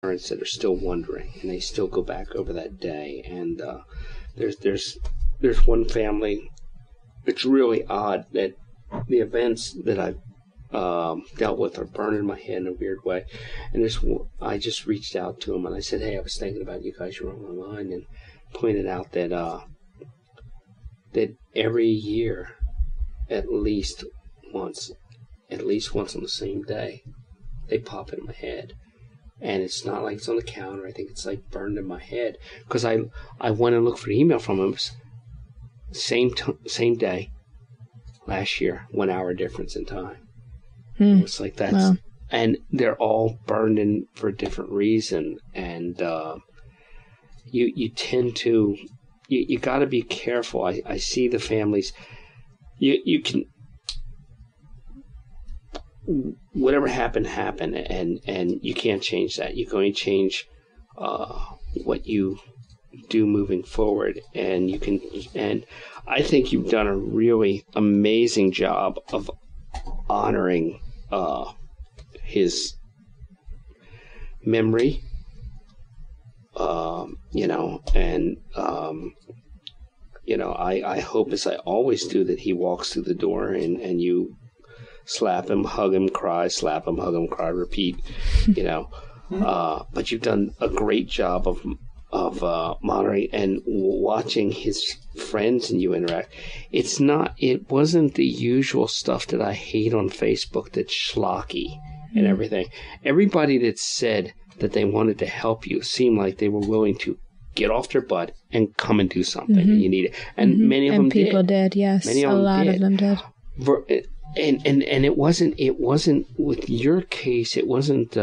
parents that are still wondering, and they still go back over that day. And there's one family. It's really odd that the events that I've dealt with are burning my head in a weird way. And I just reached out to him and I said, "Hey, I was thinking about you guys. You're on my mind," and pointed out that every year, at least once on the same day, they pop in my head. And it's not like it's on the counter. I think it's like burned in my head. Because I went and looked for the email from him. It was same day last year, 1 hour difference in time. It's like that's... Wow. And they're all burned in for a different reason. And you tend to... You got to be careful. I see the families... You can... Whatever happened, and you can't change that. You can only change what you do moving forward, and you can. And I think you've done a really amazing job of honoring his memory. I hope, as I always do, that he walks through the door and you slap him, hug him, cry, slap him, hug him, cry, repeat, but you've done a great job of monitoring and watching his friends and you interact. It wasn't the usual stuff that I hate on Facebook that's schlocky and everything. Everybody that said that they wanted to help you seemed like they were willing to get off their butt and come and do something, and you need it. And many of them did. And people did, yes. A lot of them did. And it wasn't with your case. It wasn't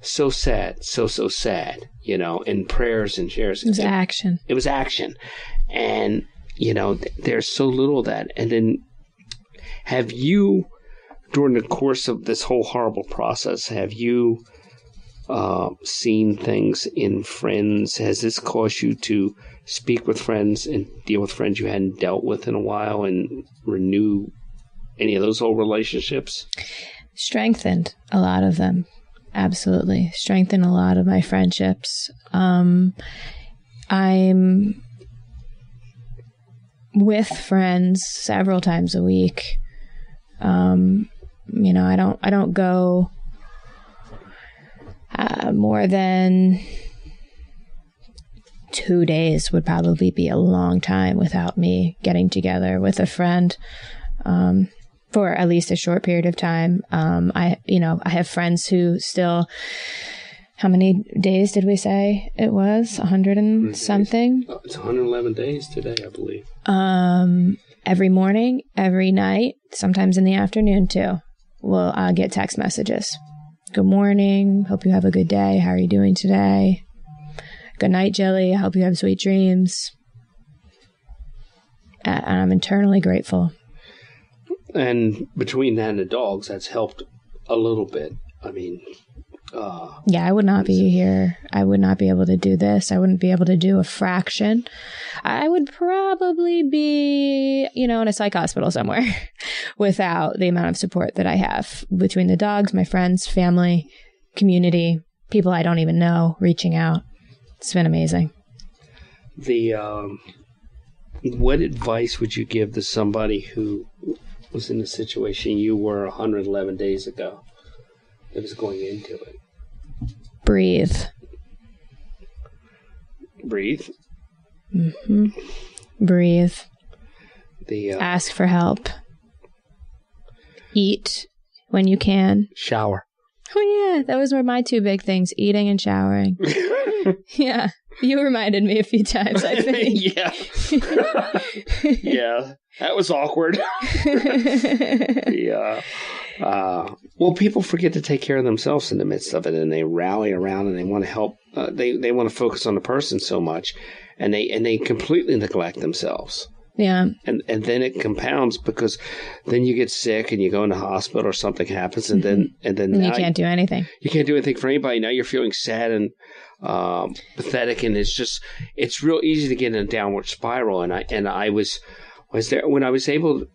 so sad, so sad. And prayers and shares. It was action. It was action, and there's so little of that. And then, have you, during the course of this whole horrible process, have you seen things in friends? Has this caused you to speak with friends and deal with friends you hadn't dealt with in a while and renew any of those old relationships? Strengthened a lot of them. Absolutely. Strengthened a lot of my friendships. I'm with friends several times a week. I don't go more than 2 days would probably be a long time without me getting together with a friend. For at least a short period of time. I have friends who still, how many days did we say it was? 100 and something? It's 111 days today, I believe. Every morning, every night, sometimes in the afternoon too, I'll get text messages. Good morning. Hope you have a good day. How are you doing today? Good night, Jilly. I hope you have sweet dreams. And I'm eternally grateful. And between that and the dogs, that's helped a little bit. I mean, I would not be here. I would not be able to do this. I wouldn't be able to do a fraction. I would probably be, in a psych hospital somewhere without the amount of support that I have between the dogs, my friends, family, community, people I don't even know reaching out. It's been amazing. What advice would you give to somebody who was in the situation you were 111 days ago that was going into it? Breathe. Breathe? Mm-hmm. Breathe. Ask for help. Eat when you can. Shower. Oh, yeah. That was my two big things, eating and showering. Yeah. You reminded me a few times, I think. Yeah. Yeah. That was awkward. Yeah. Well, people forget to take care of themselves in the midst of it, and they rally around and they want to help. They want to focus on the person so much, and they completely neglect themselves. Yeah. And then it compounds because then you get sick and you go in the hospital or something happens, and then you can't do anything. You can't do anything for anybody. Now you're feeling sad and pathetic, and it's real easy to get in a downward spiral. And I was there when I was able to,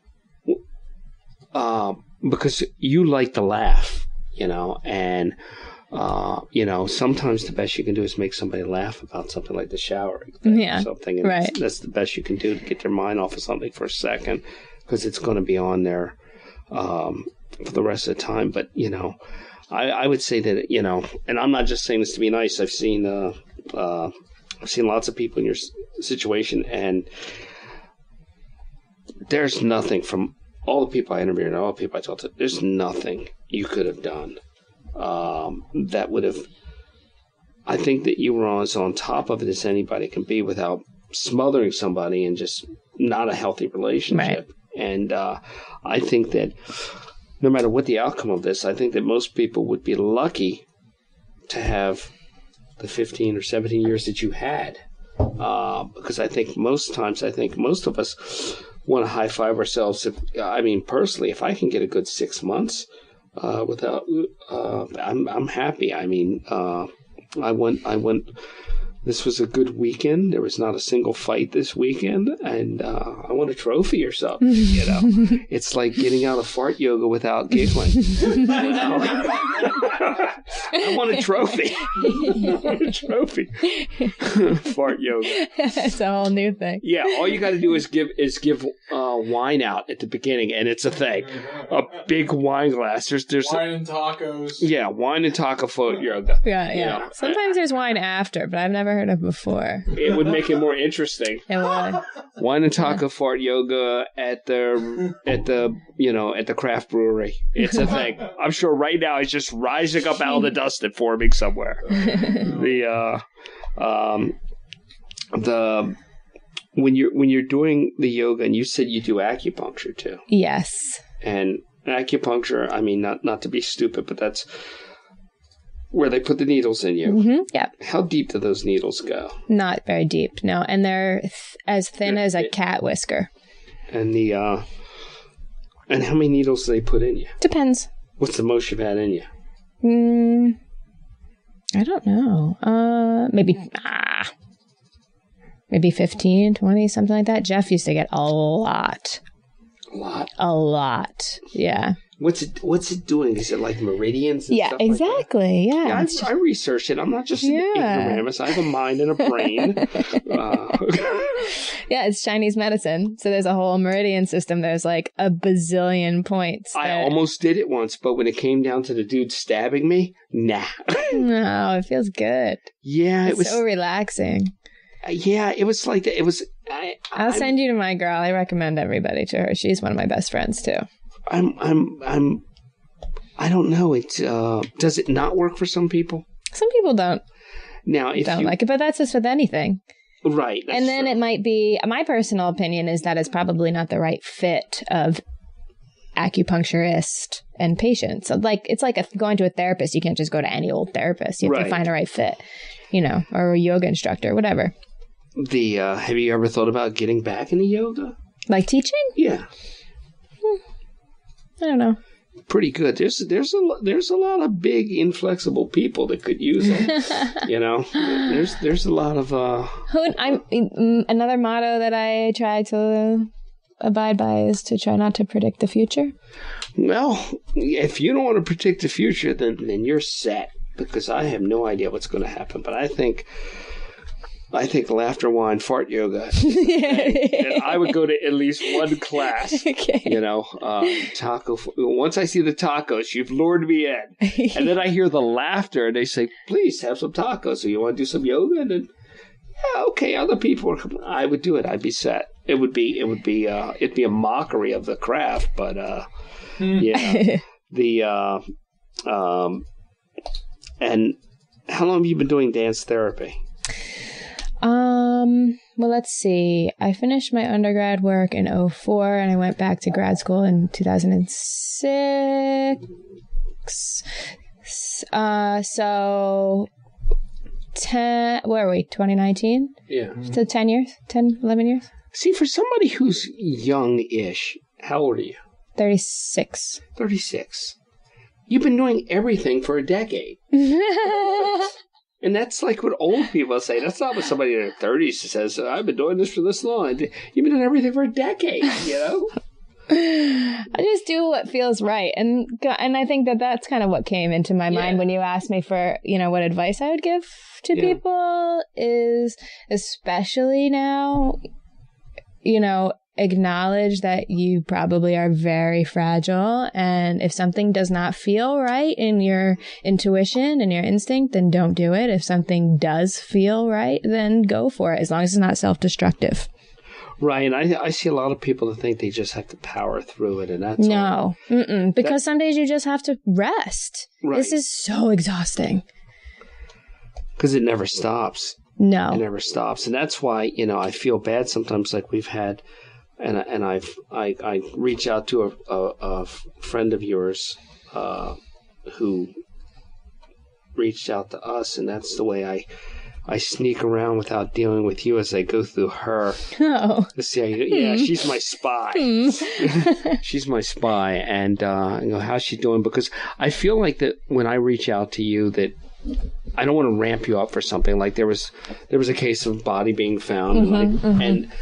because you like to laugh, and Sometimes the best you can do is make somebody laugh about something like the showering thing or something. And right. That's the best you can do to get their mind off of something for a second, because it's going to be on there for the rest of the time. But, I would say that, and I'm not just saying this to be nice. I've seen lots of people in your situation, and there's nothing from all the people I interviewed and all the people I talked to, there's nothing you could have done that would have. I think that you were as on top of it as anybody can be without smothering somebody and just not a healthy relationship. Right. And I think that no matter what the outcome of this, I think that most people would be lucky to have the 15 or 17 years that you had. Because I think most of us want to high five ourselves. Personally, if I can get a good 6 months without, I'm happy. I went. This was a good weekend. There was not a single fight this weekend, and I won a trophy or something. It's like getting out of fart yoga without giggling. I won a trophy. Fart yoga. It's a whole new thing. Yeah, all you got to do is give wine out at the beginning, and it's a thing. A big wine glass. There's wine and tacos. Yeah, wine and taco fart yoga. Yeah. Sometimes there's wine after, but I've never heard of before. It would make it more interesting. It would. Wine and taco fart yoga at the craft brewery. It's a thing. I'm sure right now it's just rising up out of the dust and forming somewhere. When you're doing the yoga, and you said you do acupuncture too. Yes. And acupuncture, not to be stupid, but that's where they put the needles in you. Mm-hmm. Yep. How deep do those needles go? Not very deep, no. And they're as thin as a cat whisker. And and how many needles do they put in you? Depends. What's the most you've had in you? I don't know. Maybe 15, 20, something like that. Jeff used to get a lot. A lot. Yeah. What's it doing? Is it like meridians and stuff exactly. Like that? Yeah. I researched it. I'm not just an ignoramus. I have a mind and a brain. Yeah, it's Chinese medicine. So there's a whole meridian system. There's like a bazillion points. I almost did it once, but when it came down to the dude stabbing me, nah. No, it feels good. Yeah, it was so relaxing. Yeah, it was like that. It was. I'll send you to my girl. I recommend everybody to her. She's one of my best friends too. I don't know. Does it not work for some people? Some people don't. Now, if don't like it, but that's just with anything. Right. And then it might be, my personal opinion is that it's probably not the right fit of acupuncturist and patient. So it's like going to a therapist. You can't just go to any old therapist. You have to find a right fit, or a yoga instructor, whatever. Have you ever thought about getting back into yoga? Like teaching? Yeah. I don't know. Pretty good. There's a lot of big inflexible people that could use it. There's a lot of another motto that I try to abide by is to try not to predict the future. Well, if you don't want to predict the future, then you're set, because I have no idea what's going to happen. But I think laughter, wine, fart yoga. And I would go to at least one class. Okay. Taco. Once I see the tacos, you've lured me in. And then I hear the laughter, and they say, "Please have some tacos. So you want to do some yoga?" And then, yeah, okay. Other people are coming. I would do it. I'd be set. It'd be a mockery of the craft, but yeah. And how long have you been doing dance therapy? Well, let's see. I finished my undergrad work in 2004, and I went back to grad school in 2006. So 10, where are we? 2019? Yeah. So 10 years? 10, 11 years? See, for somebody who's young-ish, how old are you? 36. 36. You've been doing everything for a decade. And that's like what old people say. That's not what somebody in their 30s says. I've been doing this for this long. You've been doing everything for a decade, I just do what feels right. And I think that that's kind of what came into my mind when you asked me for, what advice I would give to people is, especially now, acknowledge that you probably are very fragile. And if something does not feel right in your intuition and your instinct, then don't do it. If something does feel right, then go for it, as long as it's not self-destructive. Right, and I see a lot of people that think they just have to power through it, and that's no, because some days you just have to rest. Right. This is so exhausting. Because it never stops. No, it never stops, and that's why I feel bad sometimes. Like we've had, and I reach out to a friend of yours who reached out to us, and that's the way I sneak around without dealing with you as I go through her. Oh. She's my spy. She's my spy. And, how's she doing? Because I feel like that when I reach out to you that I don't want to ramp you up for something. Like there was a case of body being found. And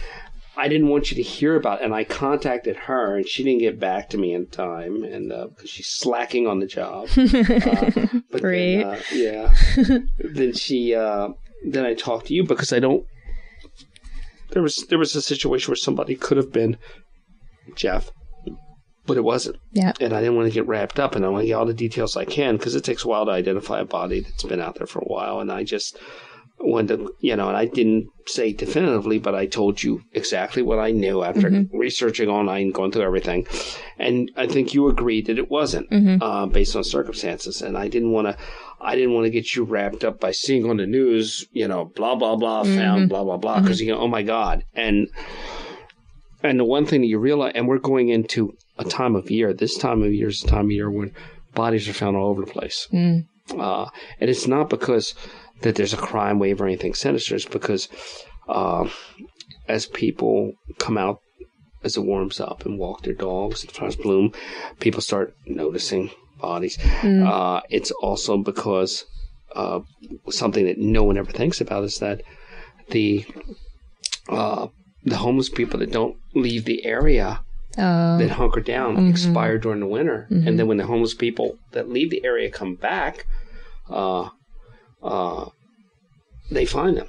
I didn't want you to hear about it. And I contacted her and she didn't get back to me in time. And because she's slacking on the job. But Great. Then I talked to you because I don't. There was a situation where somebody could have been Geoff, but it wasn't. Yeah. And I didn't want to get wrapped up, and I want to get all the details I can because it takes a while to identify a body that's been out there for a while, and I just wanted to, and I didn't say definitively, but I told you exactly what I knew after researching online and going through everything, and I think you agreed that it wasn't based on circumstances, and I didn't want to get you wrapped up by seeing on the news, blah, blah, blah, found, blah, blah, blah, because oh my God. And the one thing that you realize, and we're going into a time of year, this time of year is the time of year when bodies are found all over the place. And it's not because that there's a crime wave or anything sinister. It's because as people come out, as it warms up and walk their dogs and flowers bloom, people start noticing bodies. It's also because something that no one ever thinks about is that the homeless people that don't leave the area that hunker down expire during the winter, and then when the homeless people that leave the area come back, they find them.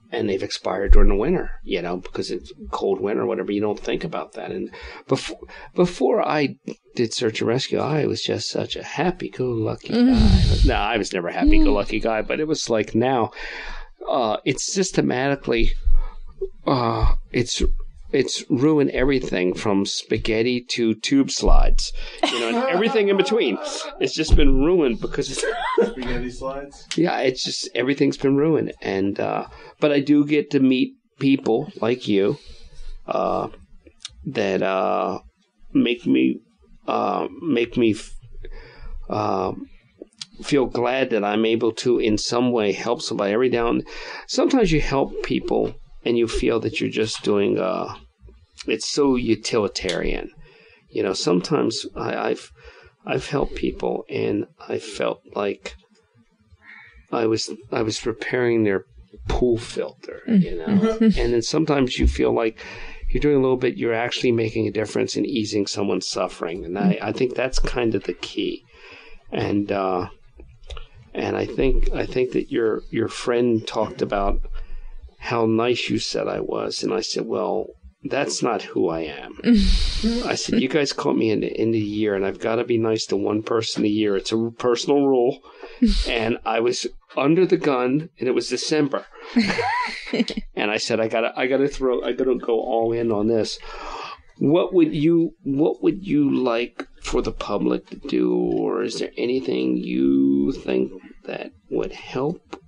And they've expired during the winter, because it's cold winter or whatever. You don't think about that. And before I did search and rescue, I was just such a happy-go-lucky guy. No, I was never a happy-go-lucky guy, but it was like now, it's systematically, it's ruined everything from spaghetti to tube slides, and everything in between. It's just been ruined because it's spaghetti slides. Yeah, it's just everything's been ruined, and but I do get to meet people like you that make me feel glad that I'm able to in some way help somebody. Every now and sometimes you help people and you feel that you're just doing it's so utilitarian. Sometimes I've helped people and I felt like I was repairing their pool filter, and then sometimes you feel like you're doing a little bit, you're actually making a difference in easing someone's suffering, and I think that's kind of the key. And I think that your friend talked about how nice you said I was, and I said, well, that's not who I am. I said, you guys caught me in the end of the year, and I've got to be nice to one person a year. It's a personal rule. And I was under the gun, and it was December. And I said, I gotta go all in on this. What would you like for the public to do, or is there anything you think that would help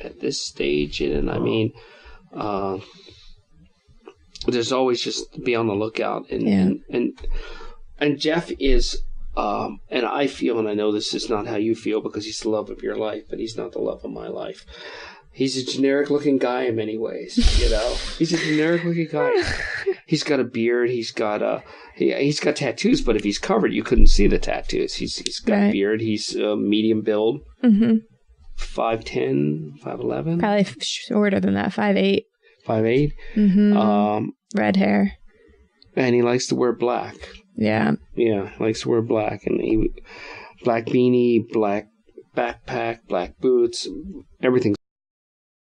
at this stage? And I mean, there's always just be on the lookout, and Geoff is, and I feel, and I know this is not how you feel because he's the love of your life, but he's not the love of my life. He's a generic looking guy in many ways, He's a generic looking guy. He's got a beard. He's got he's got tattoos, but if he's covered, you couldn't see the tattoos. He's got a beard. He's medium build. 5'10", 5'11". Probably shorter than that, 5'8". 5'8". Red hair. And he likes to wear black. Yeah. Yeah, he likes to wear black. And black beanie, black backpack, black boots, everything's